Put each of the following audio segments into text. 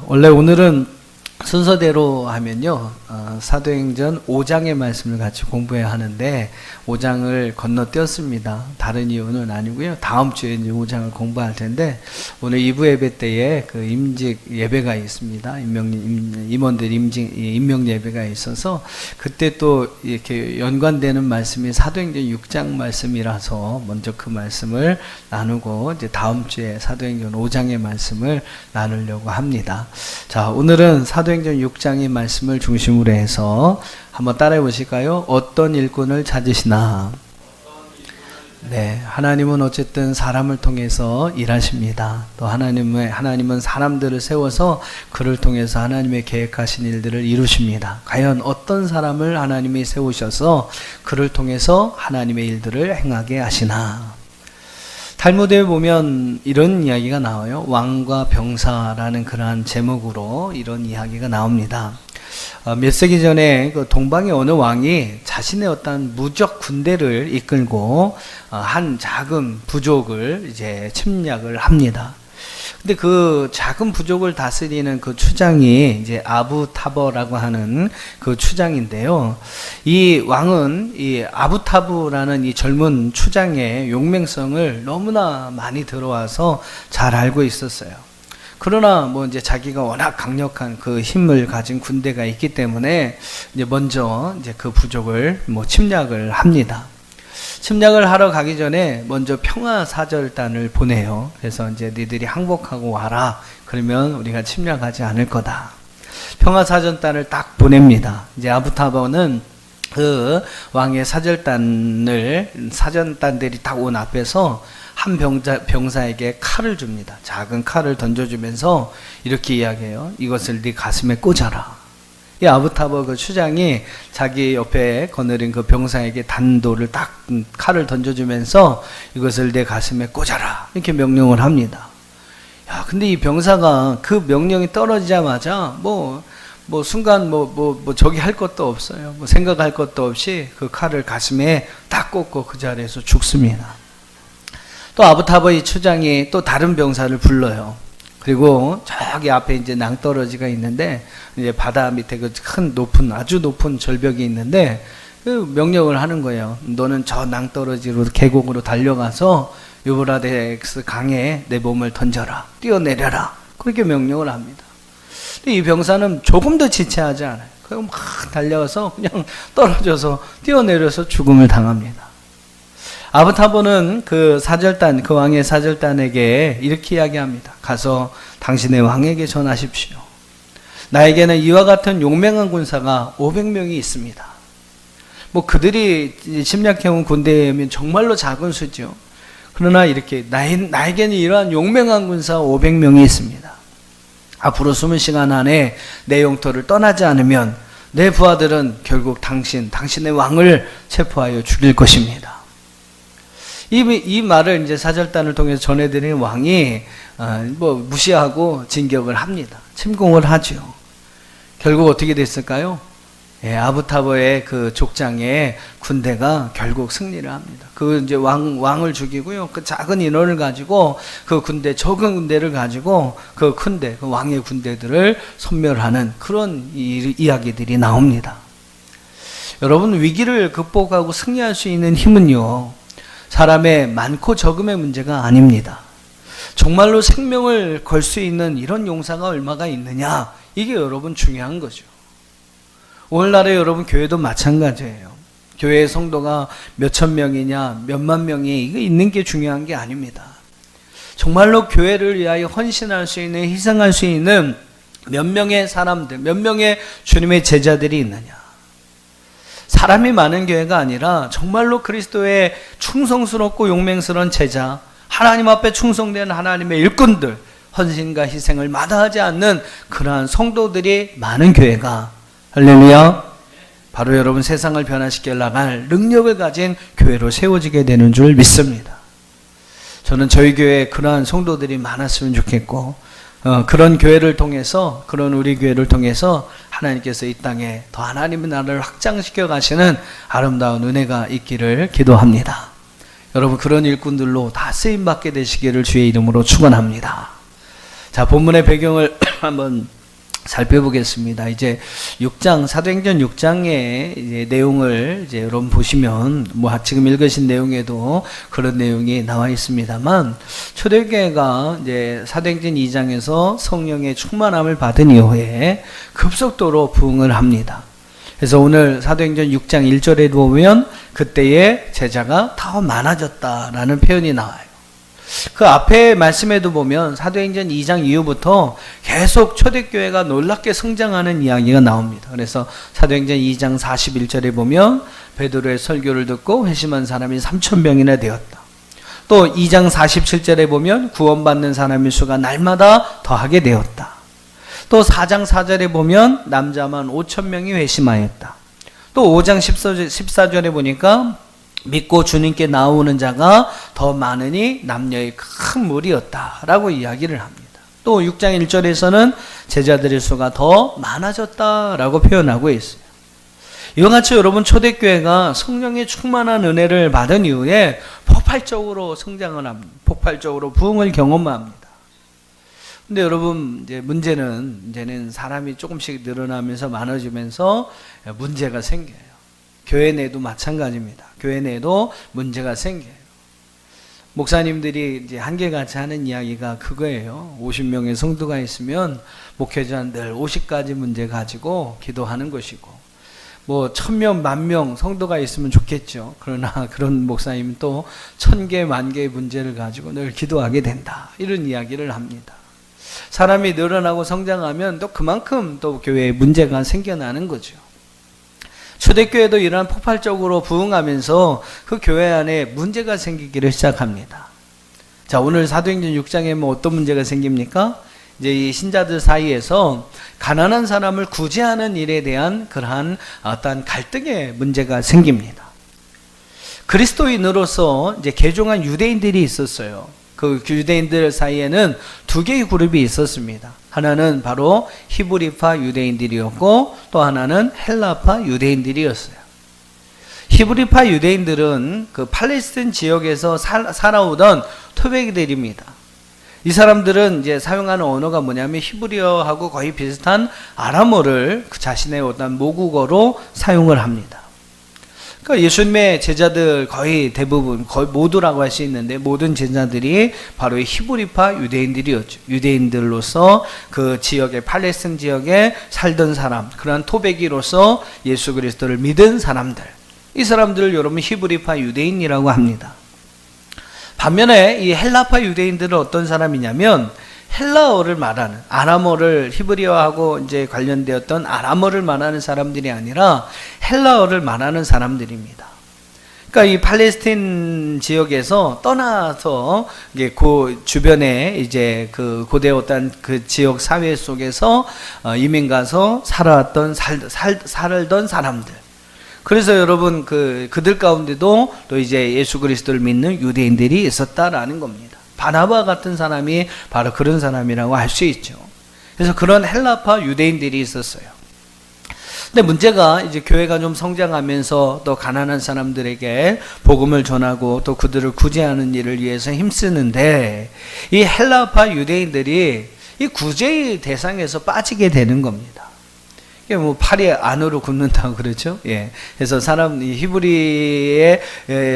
원래 오늘은 순서대로 하면요, 사도행전 5장의 말씀을 같이 공부해야 하는데 5장을 건너뛰었습니다. 다른 이유는 아니고요. 다음 주에 이제 5장을 공부할 텐데 오늘 2부 예배 때에 그 임직 예배가 있습니다. 임원들 임명 예배가 있어서 그때 또 이렇게 연관되는 말씀이 사도행전 6장 말씀이라서 먼저 그 말씀을 나누고 이제 다음 주에 사도행전 5장의 말씀을 나누려고 합니다. 자, 오늘은 사도행전 6장의 말씀을 중심으로 해서 한번 따라해 보실까요? 어떤 일꾼을 찾으시나? 네, 하나님은 어쨌든 사람을 통해서 일하십니다. 또 하나님은 사람들을 세워서 그를 통해서 하나님의 계획하신 일들을 이루십니다. 과연 어떤 사람을 하나님이 세우셔서 그를 통해서 하나님의 일들을 행하게 하시나? 탈무드에 보면 이런 이야기가 나와요. 왕과 병사라는 그러한 제목으로 이런 이야기가 나옵니다. 몇 세기 전에 그 동방의 어느 왕이 자신의 어떤 무적 군대를 이끌고 한 작은 부족을 이제 침략을 합니다. 근데 그 작은 부족을 다스리는 그 추장이 이제 아부타버라고 하는 그 추장인데요. 이 왕은 이 아부타부라는 이 젊은 추장의 용맹성을 너무나 많이 들어와서 잘 알고 있었어요. 그러나 뭐 이제 자기가 워낙 강력한 그 힘을 가진 군대가 있기 때문에 이제 먼저 이제 그 부족을 뭐 침략을 합니다. 침략을 하러 가기 전에 먼저 평화사절단을 보내요. 그래서 이제 너희들이 항복하고 와라. 그러면 우리가 침략하지 않을 거다. 평화사절단을 딱 보냅니다. 이제 아부타버는 그 왕의 사절단들이 딱 온 앞에서 한 병사에게 칼을 줍니다. 작은 칼을 던져주면서 이렇게 이야기해요. 이것을 네 가슴에 꽂아라. 이 아부타버 그 추장이 자기 옆에 거느린 그 병사에게 단도를 딱 칼을 던져주면서 이것을 내 가슴에 꽂아라. 이렇게 명령을 합니다. 야, 근데 이 병사가 그 명령이 떨어지자마자 순간 저기 할 것도 없어요. 생각할 것도 없이 그 칼을 가슴에 딱 꽂고 그 자리에서 죽습니다. 또 아부타버 이 추장이 또 다른 병사를 불러요. 그리고 저기 앞에 이제 낭떠러지가 있는데 이제 바다 밑에 그 아주 높은 절벽이 있는데 그 명령을 하는 거예요. 너는 저 낭떠러지로 계곡으로 달려가서 유브라데스 강에 내 몸을 던져라. 뛰어내려라. 그렇게 명령을 합니다. 근데 이 병사는 조금도 지체하지 않아요. 그냥 막 달려가서 그냥 떨어져서 뛰어내려서 죽음을 당합니다. 아부타보는 그 왕의 사절단에게 이렇게 이야기합니다. 가서 당신의 왕에게 전하십시오. 나에게는 이와 같은 용맹한 군사가 500명이 있습니다. 그들이 침략해온 군대면 정말로 작은 수죠. 그러나 이렇게 나에게는 이러한 용맹한 군사 500명이 있습니다. 앞으로 숨은 시간 안에 내 영토를 떠나지 않으면 내 부하들은 결국 당신의 왕을 체포하여 죽일 것입니다. 이 말을 이제 사절단을 통해서 전해드린 왕이 무시하고 진격을 합니다. 침공을 하죠. 결국 어떻게 됐을까요? 아부타버의 그 족장의 군대가 결국 승리를 합니다. 그 이제 왕을 죽이고요. 그 작은 인원을 가지고 적은 군대를 가지고 그 왕의 군대들을 섬멸하는 그런 이야기들이 나옵니다. 여러분, 위기를 극복하고 승리할 수 있는 힘은요, 사람의 많고 적음의 문제가 아닙니다. 정말로 생명을 걸 수 있는 이런 용사가 얼마가 있느냐, 이게 여러분 중요한 거죠. 오늘날에 여러분 교회도 마찬가지예요. 교회의 성도가 몇천 명이냐 몇만 명이 이거 있는 게 중요한 게 아닙니다. 정말로 교회를 위하여 헌신할 수 있는, 희생할 수 있는 몇 명의 사람들, 몇 명의 주님의 제자들이 있느냐. 사람이 많은 교회가 아니라 정말로 그리스도의 충성스럽고 용맹스러운 제자, 하나님 앞에 충성되는 하나님의 일꾼들, 헌신과 희생을 마다하지 않는 그러한 성도들이 많은 교회가, 할렐루야, 바로 여러분 세상을 변화시켜 나갈 능력을 가진 교회로 세워지게 되는 줄 믿습니다. 저는 저희 교회에 그러한 성도들이 많았으면 좋겠고, 그런 교회를 통해서, 그런 우리 교회를 통해서 하나님께서 이 땅에 더 하나님의 나라를 확장시켜 가시는 아름다운 은혜가 있기를 기도합니다. 여러분, 그런 일꾼들로 다 쓰임받게 되시기를 주의 이름으로 축원합니다. 자, 본문의 배경을 한번 살펴보겠습니다. 이제 6장, 사도행전 6장의 이제 내용을 이제 여러분 보시면, 지금 읽으신 내용에도 그런 내용이 나와 있습니다만, 초대교회가 이제 사도행전 2장에서 성령의 충만함을 받은 이후에 급속도로 부흥을 합니다. 그래서 오늘 사도행전 6장 1절에 보면, 그때의 제자가 더 많아졌다라는 표현이 나와요. 그 앞에 말씀에도 보면 사도행전 2장 이후부터 계속 초대교회가 놀랍게 성장하는 이야기가 나옵니다. 그래서 사도행전 2장 41절에 보면 베드로의 설교를 듣고 회심한 사람이 3,000명이나 되었다. 또 2장 47절에 보면 구원받는 사람의 수가 날마다 더하게 되었다. 또 4장 4절에 보면 남자만 5,000명이 회심하였다. 또 5장 14절에 보니까 믿고 주님께 나오는 자가 더 많으니 남녀의 큰 무리였다라고 이야기를 합니다. 또 6장 1절에서는 제자들의 수가 더 많아졌다라고 표현하고 있어요. 이와 같이 여러분 초대교회가 성령의 충만한 은혜를 받은 이후에 폭발적으로 성장을 합니다. 폭발적으로 부흥을 경험합니다. 근데 여러분 이제는 사람이 조금씩 늘어나면서 많아지면서 문제가 생겨요. 교회 내도 마찬가지입니다. 교회 내도 문제가 생겨요. 목사님들이 이제 한결같이 하는 이야기가 그거예요. 50명의 성도가 있으면 목회자는 늘 50가지 문제 가지고 기도하는 것이고, 1000명, 10,000명 성도가 있으면 좋겠죠. 그러나 그런 목사님은 또 1000개, 10,000개의 문제를 가지고 늘 기도하게 된다. 이런 이야기를 합니다. 사람이 늘어나고 성장하면 또 그만큼 또 교회에 문제가 생겨나는 거죠. 초대교회도 이러한 폭발적으로 부흥하면서 그 교회 안에 문제가 생기기를 시작합니다. 자, 오늘 사도행전 6장에 어떤 문제가 생깁니까? 이제 이 신자들 사이에서 가난한 사람을 구제하는 일에 대한 그러한 어떤 갈등의 문제가 생깁니다. 그리스도인으로서 이제 개종한 유대인들이 있었어요. 그 유대인들 사이에는 두 개의 그룹이 있었습니다. 하나는 바로 히브리파 유대인들이었고, 또 하나는 헬라파 유대인들이었어요. 히브리파 유대인들은 그 팔레스틴 지역에서 살아오던 토백이들입니다. 이 사람들은 이제 사용하는 언어가 뭐냐면 히브리어하고 거의 비슷한 아람어를 그 자신의 어떤 모국어로 사용을 합니다. 그러니까 예수님의 제자들 거의 대부분, 거의 모두라고 할 수 있는데, 모든 제자들이 바로 히브리파 유대인들이었죠. 유대인들로서 그 지역에, 팔레스틴 지역에 살던 사람, 그러한 토백이로서 예수 그리스도를 믿은 사람들, 이 사람들을 여러분 히브리파 유대인이라고 합니다. 반면에 이 헬라파 유대인들은 어떤 사람이냐면 헬라어를 말하는, 아람어를, 히브리어하고 이제 관련되었던 아람어를 말하는 사람들이 아니라 헬라어를 말하는 사람들입니다. 그러니까 이 팔레스틴 지역에서 떠나서 이제 그 주변에 이제 그 고대 어떤 그 지역 사회 속에서 이민 가서 살던 사람들. 그래서 여러분 그들 가운데도 또 이제 예수 그리스도를 믿는 유대인들이 있었다라는 겁니다. 바나바 같은 사람이 바로 그런 사람이라고 할 수 있죠. 그래서 그런 헬라파 유대인들이 있었어요. 근데 문제가 이제 교회가 좀 성장하면서 또 가난한 사람들에게 복음을 전하고 또 그들을 구제하는 일을 위해서 힘쓰는데, 이 헬라파 유대인들이 이 구제의 대상에서 빠지게 되는 겁니다. 이게 팔이 안으로 굽는다고 그러죠. 예. 그래서 히브리의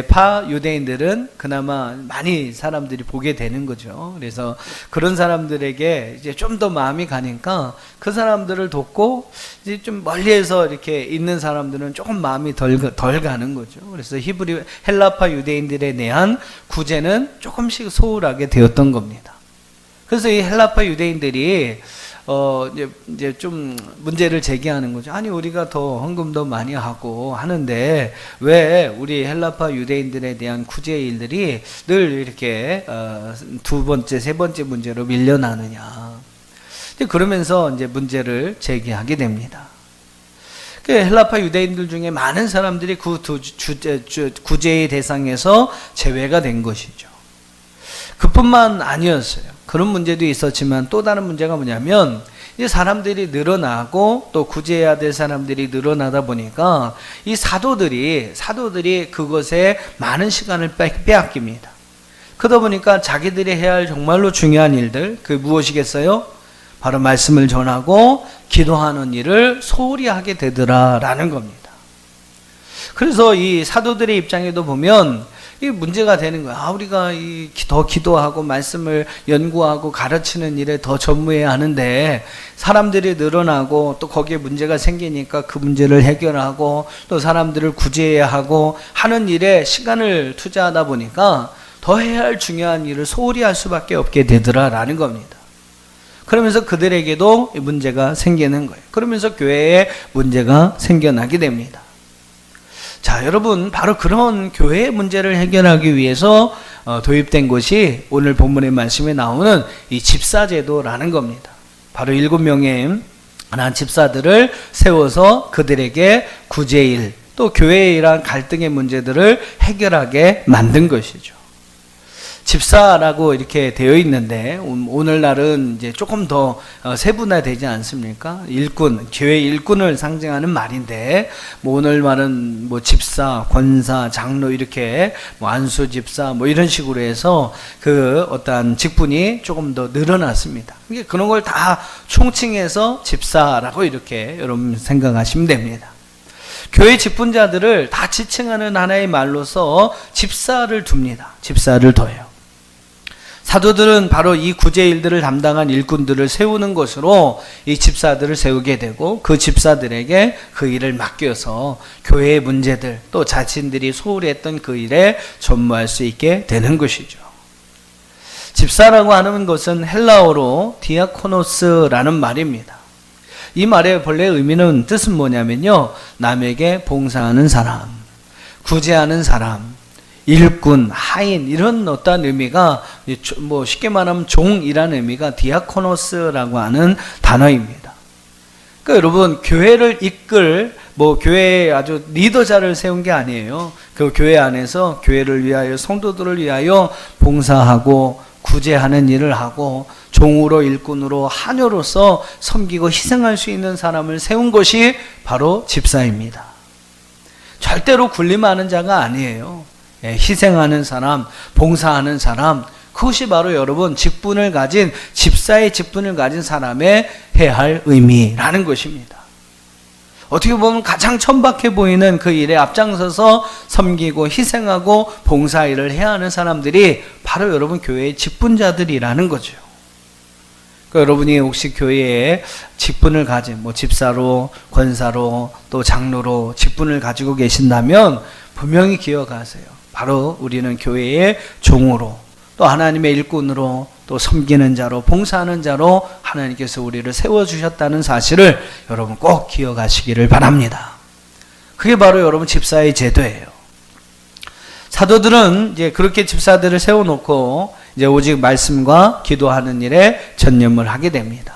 파 유대인들은 그나마 많이 사람들이 보게 되는 거죠. 그래서 그런 사람들에게 이제 좀 더 마음이 가니까 그 사람들을 돕고, 이제 좀 멀리에서 이렇게 있는 사람들은 조금 마음이 덜 가는 거죠. 그래서 헬라파 유대인들에 대한 구제는 조금씩 소홀하게 되었던 겁니다. 그래서 이 헬라파 유대인들이 이제 좀 문제를 제기하는 거죠. 아니, 우리가 더 헌금도 많이 하고 하는데 왜 우리 헬라파 유대인들에 대한 구제 일들이 늘 이렇게 두 번째, 세 번째 문제로 밀려나느냐. 그러면서 이제 문제를 제기하게 됩니다. 헬라파 유대인들 중에 많은 사람들이 그 구제의 대상에서 제외가 된 것이죠. 그뿐만 아니었어요. 그런 문제도 있었지만 또 다른 문제가 뭐냐면, 이제 사람들이 늘어나고 또 구제해야 될 사람들이 늘어나다 보니까 이 사도들이 그것에 많은 시간을 빼앗깁니다. 그러다 보니까 자기들이 해야 할 정말로 중요한 일들, 그 무엇이겠어요? 바로 말씀을 전하고 기도하는 일을 소홀히 하게 되더라라는 겁니다. 그래서 이 사도들의 입장에도 보면 이 문제가 되는 거야. 우리가 더 기도하고 말씀을 연구하고 가르치는 일에 더 전무해야 하는데 사람들이 늘어나고 또 거기에 문제가 생기니까 그 문제를 해결하고 또 사람들을 구제해야 하고 하는 일에 시간을 투자하다 보니까 더 해야 할 중요한 일을 소홀히 할 수밖에 없게 되더라라는 겁니다. 그러면서 그들에게도 문제가 생기는 거예요. 그러면서 교회에 문제가 생겨나게 됩니다. 자, 여러분, 바로 그런 교회의 문제를 해결하기 위해서 도입된 것이 오늘 본문의 말씀에 나오는 이 집사제도라는 겁니다. 바로 7명의 하나님 집사들을 세워서 그들에게 구제일, 또 교회에 이러한 갈등의 문제들을 해결하게 만든 것이죠. 집사라고 이렇게 되어 있는데 오늘날은 이제 조금 더 세분화되지 않습니까? 일꾼, 교회 일꾼을 상징하는 말인데 오늘날은 집사, 권사, 장로 이렇게 안수 집사 이런 식으로 해서 그 어떠한 직분이 조금 더 늘어났습니다. 그런 걸 다 총칭해서 집사라고 이렇게 여러분 생각하시면 됩니다. 교회 직분자들을 다 지칭하는 하나의 말로서 집사를 둡니다. 집사를 둬요. 사도들은 바로 이 구제일들을 담당한 일꾼들을 세우는 것으로 이 집사들을 세우게 되고 그 집사들에게 그 일을 맡겨서 교회의 문제들 또 자신들이 소홀히 했던 그 일에 전무할 수 있게 되는 것이죠. 집사라고 하는 것은 헬라어로 디아코노스라는 말입니다. 이 말의 본래 의미는 뜻은 뭐냐면요, 남에게 봉사하는 사람, 구제하는 사람, 일꾼, 하인 이런 어떠한 의미가 쉽게 말하면 종이라는 의미가 디아코노스라고 하는 단어입니다. 그러니까 여러분 교회를 이끌 교회에 아주 리더자를 세운 게 아니에요. 그 교회 안에서 교회를 위하여 성도들을 위하여 봉사하고 구제하는 일을 하고 종으로 일꾼으로 하녀로서 섬기고 희생할 수 있는 사람을 세운 것이 바로 집사입니다. 절대로 군림하는 자가 아니에요. 희생하는 사람, 봉사하는 사람, 그것이 바로 여러분 직분을 가진 집사의 직분을 가진 사람의 해야 할 의미라는 것입니다. 어떻게 보면 가장 천박해 보이는 그 일에 앞장서서 섬기고 희생하고 봉사일을 해야 하는 사람들이 바로 여러분 교회의 직분자들이라는 거죠. 그러니까 여러분이 혹시 교회에 직분을 가진 집사로, 권사로, 또 장로로 직분을 가지고 계신다면 분명히 기억하세요. 바로 우리는 교회의 종으로 또 하나님의 일꾼으로 또 섬기는 자로 봉사하는 자로 하나님께서 우리를 세워주셨다는 사실을 여러분 꼭 기억하시기를 바랍니다. 그게 바로 여러분 집사의 제도예요. 사도들은 이제 그렇게 집사들을 세워놓고 이제 오직 말씀과 기도하는 일에 전념을 하게 됩니다.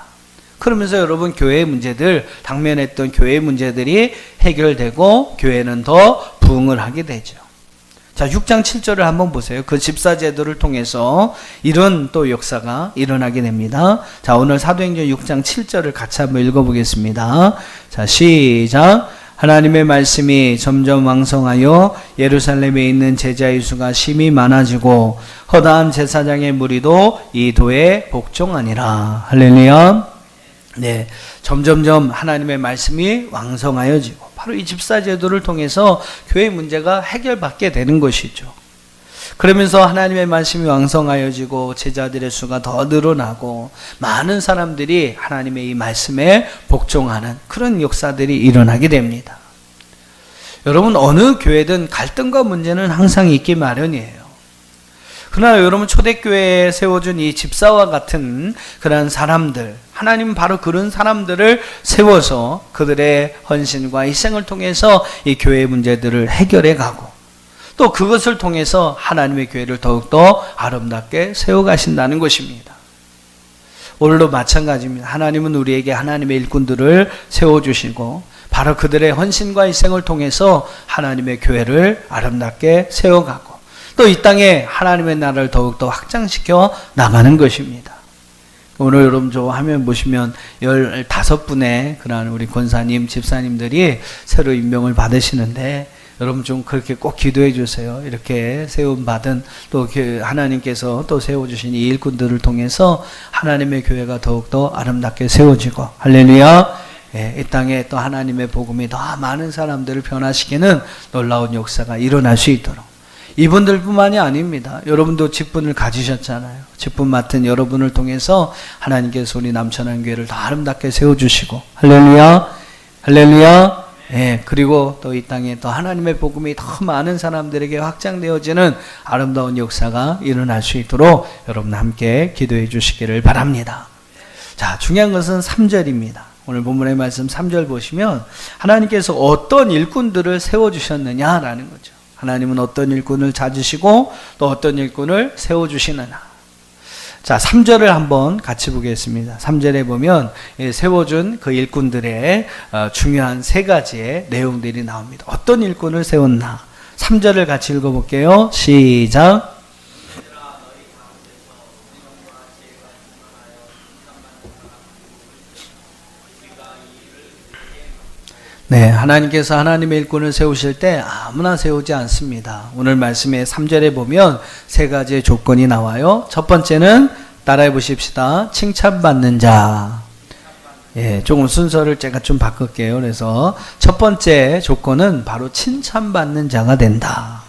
그러면서 여러분 교회의 문제들, 당면했던 교회의 문제들이 해결되고 교회는 더 부흥을 하게 되죠. 자, 6장 7절을 한번 보세요. 그 집사 제도를 통해서 이런 또 역사가 일어나게 됩니다. 자, 오늘 사도행전 6장 7절을 같이 한번 읽어보겠습니다. 자, 시작. 하나님의 말씀이 점점 왕성하여 예루살렘에 있는 제자의 수가 심히 많아지고 허다한 제사장의 무리도 이 도에 복종하니라. 할렐루야. 네, 점점점 하나님의 말씀이 왕성하여지고 바로 이 집사제도를 통해서 교회의 문제가 해결받게 되는 것이죠. 그러면서 하나님의 말씀이 왕성하여지고 제자들의 수가 더 늘어나고 많은 사람들이 하나님의 이 말씀에 복종하는 그런 역사들이 일어나게 됩니다. 여러분 어느 교회든 갈등과 문제는 항상 있기 마련이에요. 그러나 여러분 초대교회에 세워준 이 집사와 같은 그런 사람들, 하나님은 바로 그런 사람들을 세워서 그들의 헌신과 희생을 통해서 이 교회의 문제들을 해결해 가고 또 그것을 통해서 하나님의 교회를 더욱더 아름답게 세워가신다는 것입니다. 오늘도 마찬가지입니다. 하나님은 우리에게 하나님의 일꾼들을 세워주시고 바로 그들의 헌신과 희생을 통해서 하나님의 교회를 아름답게 세워가고 또 이 땅에 하나님의 나라를 더욱더 확장시켜 나가는 것입니다. 오늘 여러분 저 화면 보시면 15분의 그런 우리 권사님, 집사님들이 새로 임명을 받으시는데 여러분 좀 그렇게 꼭 기도해 주세요. 이렇게 세움받은 또 하나님께서 또 세워주신 이 일꾼들을 통해서 하나님의 교회가 더욱더 아름답게 세워지고, 할렐루야. 예, 이 땅에 또 하나님의 복음이 더 많은 사람들을 변화시키는 놀라운 역사가 일어날 수 있도록. 이분들뿐만이 아닙니다. 여러분도 직분을 가지셨잖아요. 직분 맡은 여러분을 통해서 하나님께서 우리 남천한 교회를 더 아름답게 세워주시고, 할렐루야, 할렐루야. 예, 그리고 또 이 땅에 또 하나님의 복음이 더 많은 사람들에게 확장되어지는 아름다운 역사가 일어날 수 있도록 여러분 함께 기도해 주시기를 바랍니다. 자, 중요한 것은 3절입니다. 오늘 본문의 말씀 3절 보시면 하나님께서 어떤 일꾼들을 세워주셨느냐라는 거죠. 하나님은 어떤 일꾼을 찾으시고 또 어떤 일꾼을 세워주시느냐. 자, 3절을 한번 같이 보겠습니다. 3절에 보면 세워준 그 일꾼들의 중요한 세 가지의 내용들이 나옵니다. 어떤 일꾼을 세웠나. 3절을 같이 읽어볼게요. 시작. 네, 하나님께서 하나님의 일꾼을 세우실 때 아무나 세우지 않습니다. 오늘 말씀의 3절에 보면 세 가지의 조건이 나와요. 첫 번째는 따라해 보십시다. 칭찬받는 자. 예, 조금 순서를 제가 좀 바꿀게요. 그래서 첫 번째 조건은 바로 칭찬받는 자가 된다.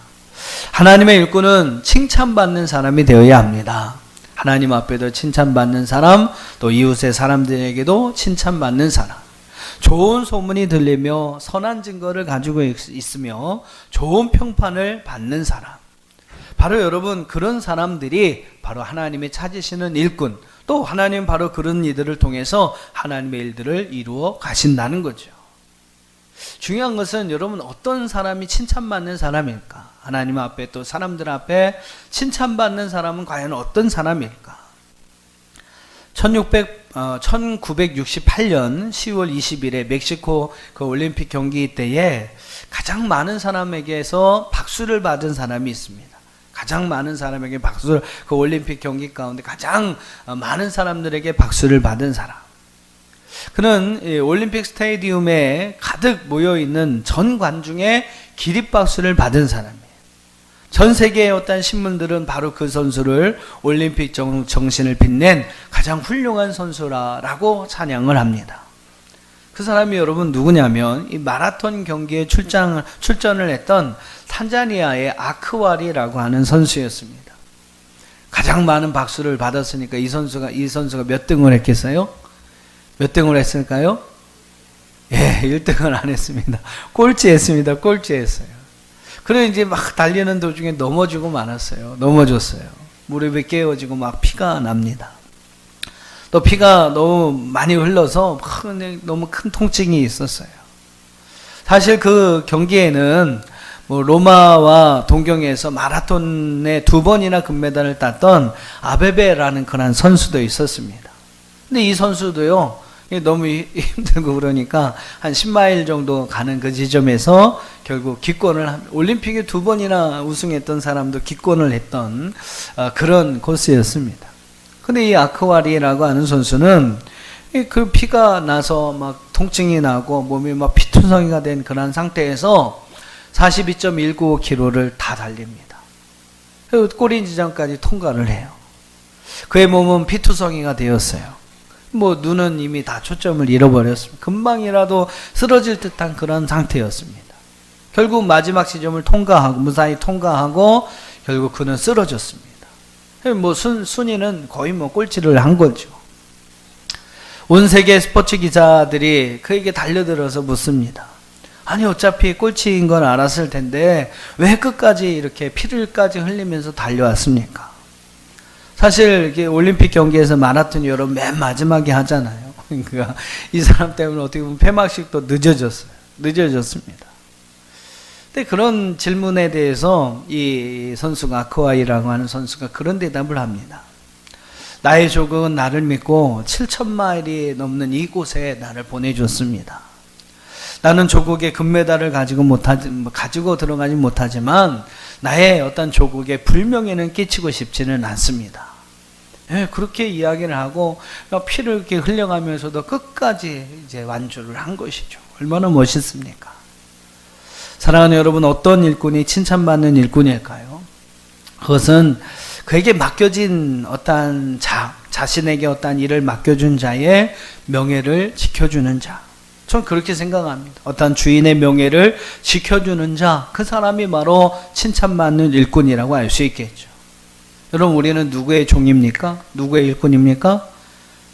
하나님의 일꾼은 칭찬받는 사람이 되어야 합니다. 하나님 앞에도 칭찬받는 사람, 또 이웃의 사람들에게도 칭찬받는 사람. 좋은 소문이 들리며 선한 증거를 가지고 있으며 좋은 평판을 받는 사람. 바로 여러분 그런 사람들이 바로 하나님이 찾으시는 일꾼, 또 하나님 바로 그런 이들을 통해서 하나님의 일들을 이루어 가신다는 거죠. 중요한 것은 여러분 어떤 사람이 칭찬받는 사람일까? 하나님 앞에 또 사람들 앞에 칭찬받는 사람은 과연 어떤 사람일까? 1968년 10월 20일에 멕시코 그 올림픽 경기 때에 가장 많은 사람에게서 박수를 받은 사람이 있습니다. 가장 많은 사람에게 박수를, 그 올림픽 경기 가운데 가장 많은 사람들에게 박수를 받은 사람. 그는 올림픽 스테디움에 가득 모여있는 전 관중의 기립박수를 받은 사람이에요. 전 세계의 어떤 신문들은 바로 그 선수를 올림픽 정신을 빛낸 가장 훌륭한 선수라고 찬양을 합니다. 그 사람이 여러분 누구냐면 이 마라톤 경기에 출전을 했던 탄자니아의 아크와리라고 하는 선수였습니다. 가장 많은 박수를 받았으니까 이 선수가 몇 등을 했겠어요? 몇 등을 했을까요? 예, 1등을 안 했습니다. 꼴찌했습니다. 꼴찌했어요. 그래 이제 막 달리는 도중에 넘어지고 말았어요. 넘어졌어요. 무릎이 깨어지고 막 피가 납니다. 또 피가 너무 많이 흘러서 너무 큰 통증이 있었어요. 사실 그 경기에는 뭐 로마와 동경에서 마라톤에 2번이나 금메달을 땄던 아베베라는 그런 선수도 있었습니다. 근데 이 선수도요, 너무 힘들고 그러니까 한 10마일 정도 가는 그 지점에서 결국 기권을, 올림픽에 2번이나 우승했던 사람도 기권을 했던 그런 코스였습니다. 근데 이 아크와리라고 하는 선수는 그 피가 나서 막 통증이 나고 몸이 막 피투성이가 된 그런 상태에서 42.195km를 다 달립니다. 그리고 꼬리 지점까지 통과를 해요. 그의 몸은 피투성이가 되었어요. 뭐 눈은 이미 다 초점을 잃어버렸습니다. 금방이라도 쓰러질 듯한 그런 상태였습니다. 결국 마지막 지점을 통과하고 무사히 통과하고 결국 그는 쓰러졌습니다. 뭐 순위는 거의 뭐 꼴찌를 한 거죠. 온 세계 스포츠 기자들이 그에게 달려들어서 묻습니다. 아니 어차피 꼴찌인 건 알았을 텐데 왜 끝까지 이렇게 피를까지 흘리면서 달려왔습니까? 사실 이게 올림픽 경기에서 마라톤 여러분 맨 마지막에 하잖아요. 그러니까 이 사람 때문에 어떻게 보면 폐막식도 늦어졌습니다. 근데 그런 질문에 대해서 이 선수가 아크와이라고 하는 선수가 그런 대답을 합니다. 나의 조국은 나를 믿고 7,000마일이 넘는 이곳에 나를 보내줬습니다. 나는 조국의 금메달을 가지고 들어가지 못하지만 나의 어떤 조국의 불명예는 끼치고 싶지는 않습니다. 예, 그렇게 이야기를 하고 피를 이렇게 흘려가면서도 끝까지 이제 완주를 한 것이죠. 얼마나 멋있습니까? 사랑하는 여러분, 어떤 일꾼이 칭찬받는 일꾼일까요? 그것은 그에게 맡겨진 어떠한 자신에게 어떠한 일을 맡겨준 자의 명예를 지켜주는 자. 전 그렇게 생각합니다. 어떠한 주인의 명예를 지켜주는 자, 그 사람이 바로 칭찬받는 일꾼이라고 알 수 있겠죠. 여러분, 우리는 누구의 종입니까? 누구의 일꾼입니까?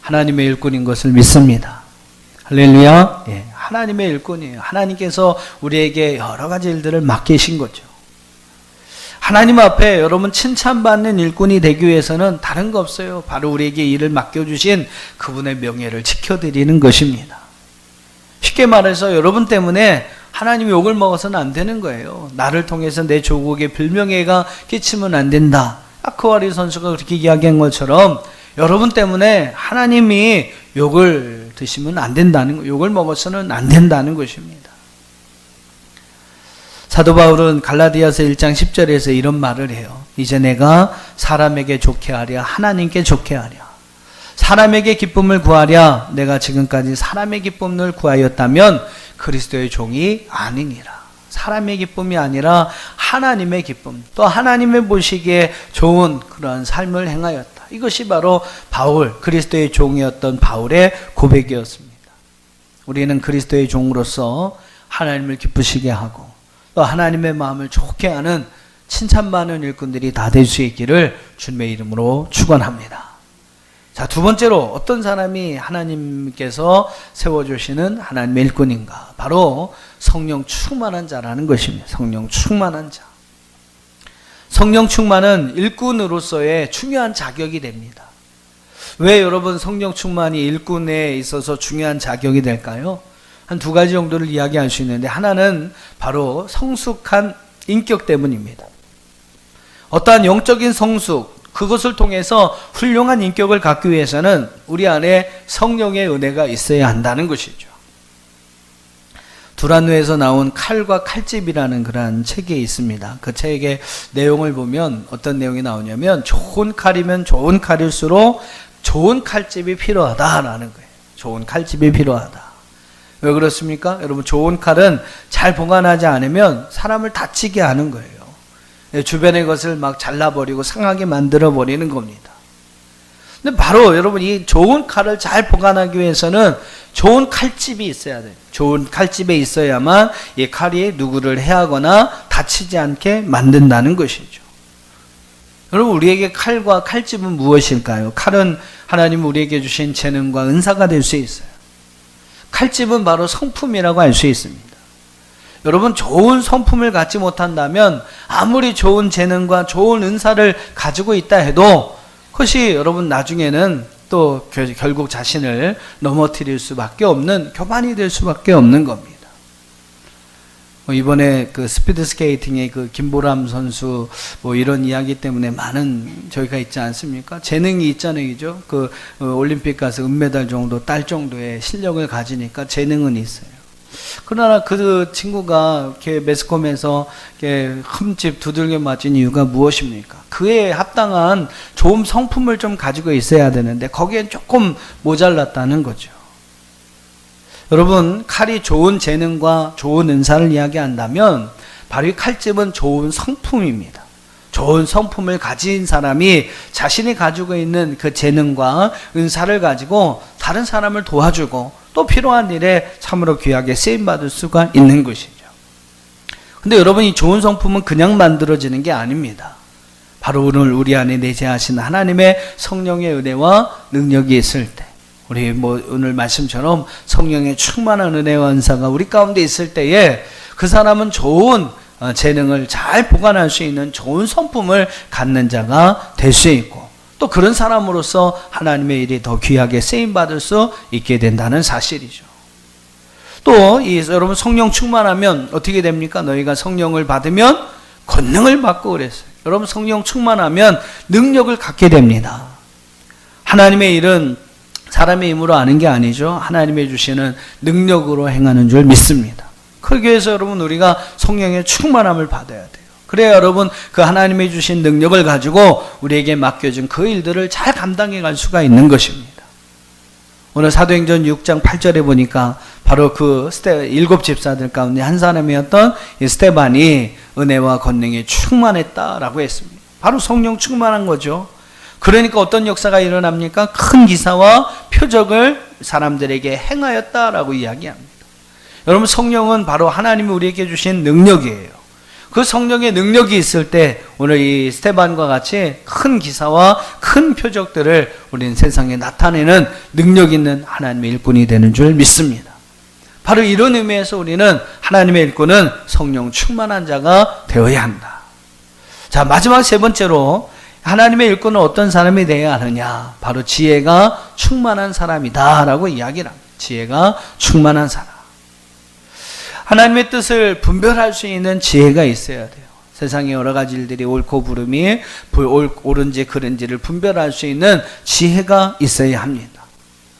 하나님의 일꾼인 것을 믿습니다. 할렐루야. 예, 하나님의 일꾼이에요. 하나님께서 우리에게 여러 가지 일들을 맡기신 거죠. 하나님 앞에 여러분 칭찬받는 일꾼이 되기 위해서는 다른 거 없어요. 바로 우리에게 일을 맡겨주신 그분의 명예를 지켜드리는 것입니다. 쉽게 말해서 여러분 때문에 하나님이 욕을 먹어서는 안 되는 거예요. 나를 통해서 내 조국에 불명예가 끼치면 안 된다. 아크와리 선수가 그렇게 이야기한 것처럼 여러분 때문에 하나님이 욕을 드시면 안 된다는 거, 욕을 먹어서는 안 된다는 것입니다. 사도 바울은 갈라디아서 1장 10절에서 이런 말을 해요. 이제 내가 사람에게 좋게 하랴 하나님께 좋게 하랴. 사람에게 기쁨을 구하랴. 내가 지금까지 사람의 기쁨을 구하였다면 그리스도의 종이 아니니라. 사람의 기쁨이 아니라 하나님의 기쁨, 또 하나님의 보시기에 좋은 그러한 삶을 행하였다. 이것이 바로 바울, 그리스도의 종이었던 바울의 고백이었습니다. 우리는 그리스도의 종으로서 하나님을 기쁘시게 하고 또 하나님의 마음을 좋게 하는 칭찬받는 일꾼들이 다 될 수 있기를 주님의 이름으로 축원합니다. 자, 두 번째로 어떤 사람이 하나님께서 세워주시는 하나님의 일꾼인가? 바로 성령 충만한 자라는 것입니다. 성령 충만한 자. 성령 충만은 일꾼으로서의 중요한 자격이 됩니다. 왜 여러분 성령 충만이 일꾼에 있어서 중요한 자격이 될까요? 한 두 가지 정도를 이야기할 수 있는데, 하나는 바로 성숙한 인격 때문입니다. 어떠한 영적인 성숙, 그것을 통해서 훌륭한 인격을 갖기 위해서는 우리 안에 성령의 은혜가 있어야 한다는 것이죠. 두란노에서 나온 칼과 칼집이라는 그러한 책이 있습니다. 그 책의 내용을 보면 어떤 내용이 나오냐면, 좋은 칼이면 좋은 칼일수록 좋은 칼집이 필요하다라는 거예요. 좋은 칼집이 필요하다. 왜 그렇습니까? 여러분, 좋은 칼은 잘 보관하지 않으면 사람을 다치게 하는 거예요. 주변의 것을 막 잘라버리고 상하게 만들어버리는 겁니다. 근데 바로 여러분, 이 좋은 칼을 잘 보관하기 위해서는 좋은 칼집이 있어야 돼요. 좋은 칼집에 있어야만 이 칼이 누구를 해하거나 다치지 않게 만든다는 것이죠. 여러분, 우리에게 칼과 칼집은 무엇일까요? 칼은 하나님 우리에게 주신 재능과 은사가 될 수 있어요. 칼집은 바로 성품이라고 알 수 있습니다. 여러분, 좋은 성품을 갖지 못한다면 아무리 좋은 재능과 좋은 은사를 가지고 있다 해도 그것이 여러분 나중에는 또 결국 자신을 넘어뜨릴 수밖에 없는, 교만이 될 수밖에 없는 겁니다. 이번에 그 스피드 스케이팅의 그 김보람 선수 이런 이야기 때문에 많은 저희가 있지 않습니까? 재능이 있잖아요, 그죠? 그 올림픽 가서 은메달 정도 딸 정도의 실력을 가지니까 재능은 있어요. 그러나 그 친구가 이렇게 매스컴에서 이렇게 흠집 두들겨 맞은 이유가 무엇입니까? 그에 합당한 좋은 성품을 좀 가지고 있어야 되는데 거기엔 조금 모자랐다는 거죠. 여러분, 칼이 좋은 재능과 좋은 은사를 이야기한다면 바로 이 칼집은 좋은 성품입니다. 좋은 성품을 가진 사람이 자신이 가지고 있는 그 재능과 은사를 가지고 다른 사람을 도와주고 또 필요한 일에 참으로 귀하게 쓰임받을 수가 있는 것이죠. 근데 여러분, 이 좋은 성품은 그냥 만들어지는 게 아닙니다. 바로 오늘 우리 안에 내재하신 하나님의 성령의 은혜와 능력이 있을 때, 우리 오늘 말씀처럼 성령의 충만한 은혜와 은사가 우리 가운데 있을 때에 그 사람은 좋은 재능을 잘 보관할 수 있는 좋은 성품을 갖는 자가 될 수 있고, 또 그런 사람으로서 하나님의 일이 더 귀하게 쓰임받을 수 있게 된다는 사실이죠. 또 여러분, 성령 충만하면 어떻게 됩니까? 너희가 성령을 받으면 권능을 받고 그랬어요. 여러분, 성령 충만하면 능력을 갖게 됩니다. 하나님의 일은 사람의 힘으로 아는 게 아니죠. 하나님의 주시는 능력으로 행하는 줄 믿습니다. 그러기 위해서 여러분, 우리가 성령의 충만함을 받아야 돼요. 그래야 여러분, 그 하나님의 주신 능력을 가지고 우리에게 맡겨진 그 일들을 잘 감당해 갈 수가 있는 것입니다. 오늘 사도행전 6장 8절에 보니까 바로 그 일곱 집사들 가운데 한 사람이었던 이 스데반이 은혜와 권능에 충만했다라고 했습니다. 바로 성령 충만한 거죠. 그러니까 어떤 역사가 일어납니까? 큰 기사와 표적을 사람들에게 행하였다라고 이야기합니다. 여러분, 성령은 바로 하나님이 우리에게 주신 능력이에요. 그 성령의 능력이 있을 때 오늘 이 스데반과 같이 큰 기사와 큰 표적들을 우리는 세상에 나타내는 능력 있는 하나님의 일꾼이 되는 줄 믿습니다. 바로 이런 의미에서 우리는 하나님의 일꾼은 성령 충만한 자가 되어야 한다. 자, 마지막 세 번째로 하나님의 일꾼은 어떤 사람이 되어야 하느냐? 바로 지혜가 충만한 사람이다 라고 이야기를 합니다. 지혜가 충만한 사람. 하나님의 뜻을 분별할 수 있는 지혜가 있어야 돼요. 세상의 여러 가지 일들이 옳고 그름이 옳은지 그른지를 분별할 수 있는 지혜가 있어야 합니다.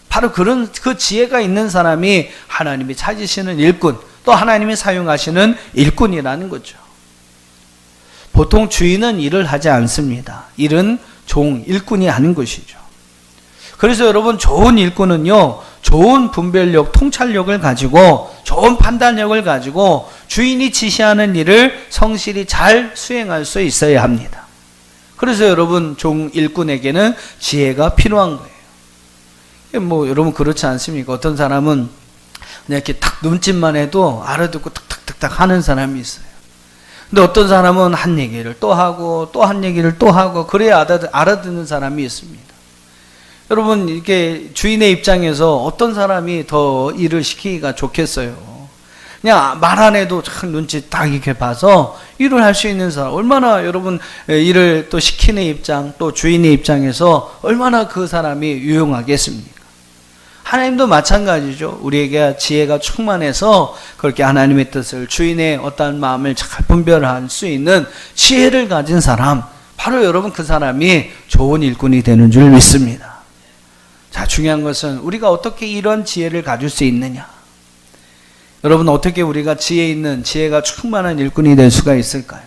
바로 그 지혜가 있는 사람이 하나님이 찾으시는 일꾼, 또 하나님이 사용하시는 일꾼이라는 거죠. 보통 주인은 일을 하지 않습니다. 일은 일꾼이 하는 것이죠. 그래서 여러분, 좋은 일꾼은요, 좋은 분별력, 통찰력을 가지고 좋은 판단력을 가지고 주인이 지시하는 일을 성실히 잘 수행할 수 있어야 합니다. 그래서 여러분, 일꾼에게는 지혜가 필요한 거예요. 여러분 그렇지 않습니까? 어떤 사람은 그냥 이렇게 탁 눈짓만 해도 알아듣고 탁탁탁탁 하는 사람이 있어요. 근데 어떤 사람은 한 얘기를 또 하고 또 한 얘기를 또 하고 그래야 알아듣는 사람이 있습니다. 여러분, 이렇게 주인의 입장에서 어떤 사람이 더 일을 시키기가 좋겠어요? 그냥 말 안 해도 참 눈치 딱 이렇게 봐서 일을 할 수 있는 사람, 얼마나 여러분 일을 또 시키는 입장, 또 주인의 입장에서 얼마나 그 사람이 유용하겠습니까? 하나님도 마찬가지죠. 우리에게 지혜가 충만해서 그렇게 하나님의 뜻을, 주인의 어떠한 마음을 잘 분별할 수 있는 지혜를 가진 사람, 바로 여러분 그 사람이 좋은 일꾼이 되는 줄 믿습니다. 자, 중요한 것은 우리가 어떻게 이런 지혜를 가질 수 있느냐. 여러분, 어떻게 우리가 지혜가 충만한 일꾼이 될 수가 있을까요?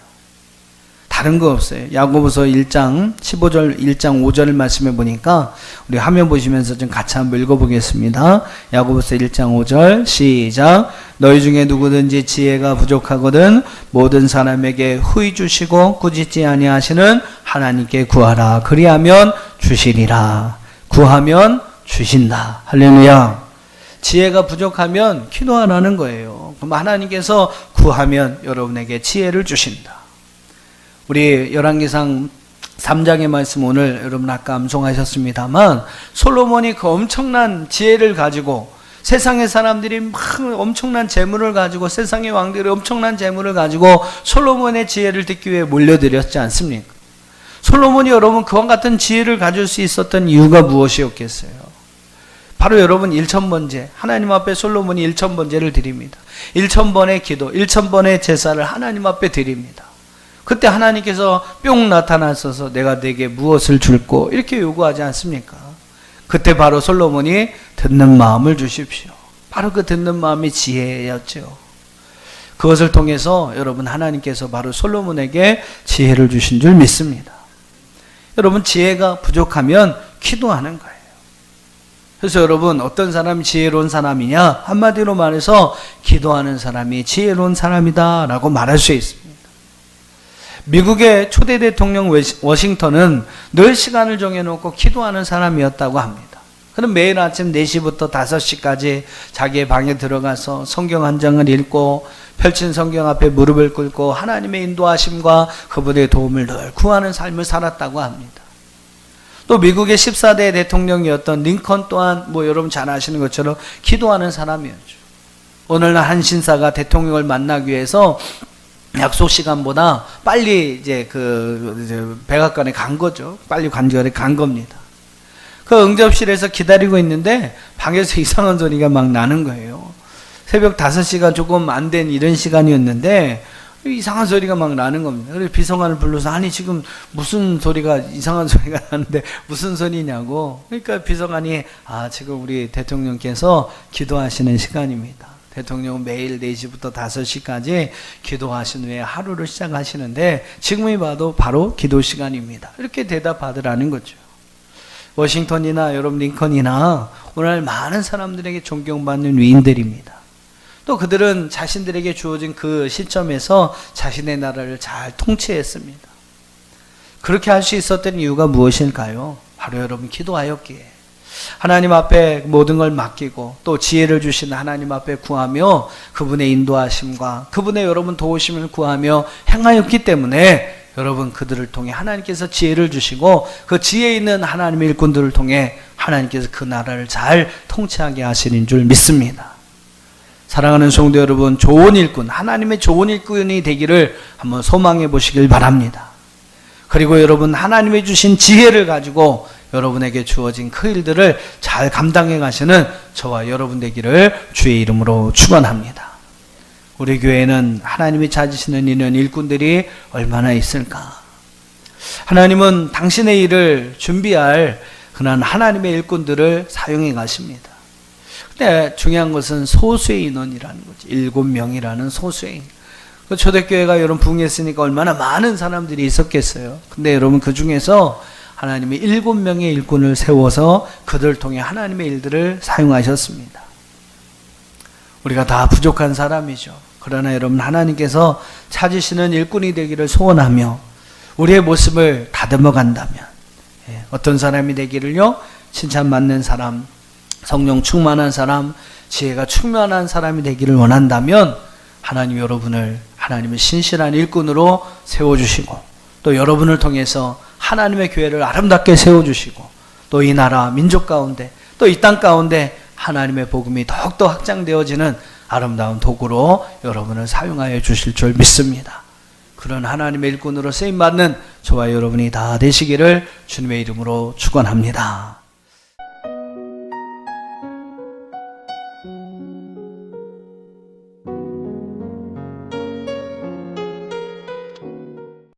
다른 거 없어요. 야고보서 1장 5절 말씀해 보니까 우리 화면 보시면서 좀 같이 한번 읽어보겠습니다. 야고보서 1장 5절 시작. 너희 중에 누구든지 지혜가 부족하거든 모든 사람에게 후히 주시고 꾸짖지 아니하시는 하나님께 구하라. 그리하면 주시리라. 구하면 주신다. 할렐루야. 지혜가 부족하면 기도하라는 거예요. 그럼 하나님께서 구하면 여러분에게 지혜를 주신다. 우리 열왕기상 3장의 말씀 오늘 여러분 아까 암송하셨습니다만, 솔로몬이 그 엄청난 지혜를 가지고 세상의 사람들이 막 엄청난 재물을 가지고, 세상의 왕들이 엄청난 재물을 가지고 솔로몬의 지혜를 듣기 위해 몰려들였지 않습니까? 솔로몬이 여러분 그와 같은 지혜를 가질 수 있었던 이유가 무엇이었겠어요? 바로 여러분 1000번제, 하나님 앞에 솔로몬이 1000번제를 드립니다. 1000번의 기도, 1000번의 제사를 하나님 앞에 드립니다. 그때 하나님께서 뿅 나타나셔서 내가 네게 무엇을 줄꼬 이렇게 요구하지 않습니까? 그때 바로 솔로몬이 듣는 마음을 주십시오. 바로 그 듣는 마음이 지혜였죠. 그것을 통해서 여러분 하나님께서 바로 솔로몬에게 지혜를 주신 줄 믿습니다. 여러분, 지혜가 부족하면 기도하는 거예요. 그래서 여러분, 어떤 사람이 지혜로운 사람이냐? 한마디로 말해서 기도하는 사람이 지혜로운 사람이다 라고 말할 수 있습니다. 미국의 초대 대통령 워싱턴은 늘 시간을 정해놓고 기도하는 사람이었다고 합니다. 그럼 매일 아침 4시부터 5시까지 자기의 방에 들어가서 성경 한 장을 읽고 펼친 성경 앞에 무릎을 꿇고 하나님의 인도하심과 그분의 도움을 늘 구하는 삶을 살았다고 합니다. 또 미국의 14대 대통령이었던 링컨 또한 여러분 잘 아시는 것처럼 기도하는 사람이었죠. 오늘날 한 신사가 대통령을 만나기 위해서 약속 시간보다 빨리 이제 백악관에 간 거죠. 빨리 관절에 간 겁니다. 그 응접실에서 기다리고 있는데 방에서 이상한 소리가 막 나는 거예요. 새벽 5시가 조금 안 된 이런 시간이었는데 이상한 소리가 막 나는 겁니다. 그래서 비서관을 불러서 아니 지금 무슨 소리가 이상한 소리가 나는데 무슨 소리냐고. 그러니까 비서관이 지금 우리 대통령께서 기도하시는 시간입니다. 대통령은 매일 4시부터 5시까지 기도하신 후에 하루를 시작하시는데 지금이 봐도 바로 기도 시간입니다. 이렇게 대답하더라는 거죠. 워싱턴이나 여러분 링컨이나 오늘 많은 사람들에게 존경받는 위인들입니다. 또 그들은 자신들에게 주어진 그 시점에서 자신의 나라를 잘 통치했습니다. 그렇게 할 수 있었던 이유가 무엇일까요? 바로 여러분 기도하였기에, 하나님 앞에 모든 걸 맡기고 또 지혜를 주신 하나님 앞에 구하며 그분의 인도하심과 그분의 여러분 도우심을 구하며 행하였기 때문에 여러분 그들을 통해 하나님께서 지혜를 주시고 그 지혜 있는 하나님의 일꾼들을 통해 하나님께서 그 나라를 잘 통치하게 하시는 줄 믿습니다. 사랑하는 성도 여러분, 좋은 일꾼, 하나님의 좋은 일꾼이 되기를 한번 소망해 보시길 바랍니다. 그리고 여러분 하나님의 주신 지혜를 가지고 여러분에게 주어진 그 일들을 잘 감당해 가시는 저와 여러분 되기를 주의 이름으로 축원합니다. 우리 교회는 하나님이 찾으시는 이런 일꾼들이 얼마나 있을까? 하나님은 당신의 일을 준비할 그런 하나님의 일꾼들을 사용해 가십니다. 근데 중요한 것은 소수의 인원이라는 거지. 7명이라는 소수의 인원. 그 초대교회가 여러분 부흥했으니까 얼마나 많은 사람들이 있었겠어요. 근데 여러분 그 중에서 하나님이 7명의 일꾼을 세워서 그들을 통해 하나님의 일들을 사용하셨습니다. 우리가 다 부족한 사람이죠. 그러나 여러분 하나님께서 찾으시는 일꾼이 되기를 소원하며 우리의 모습을 다듬어 간다면, 어떤 사람이 되기를요? 칭찬받는 사람, 성령 충만한 사람, 지혜가 충만한 사람이 되기를 원한다면 하나님 여러분을 하나님의 신실한 일꾼으로 세워주시고 또 여러분을 통해서 하나님의 교회를 아름답게 세워주시고 또 이 나라 민족 가운데 또 이 땅 가운데 하나님의 복음이 더욱더 확장되어지는 아름다운 도구로 여러분을 사용하여 주실 줄 믿습니다. 그런 하나님의 일꾼으로 쓰임받는 저와 여러분이 다 되시기를 주님의 이름으로 축원합니다.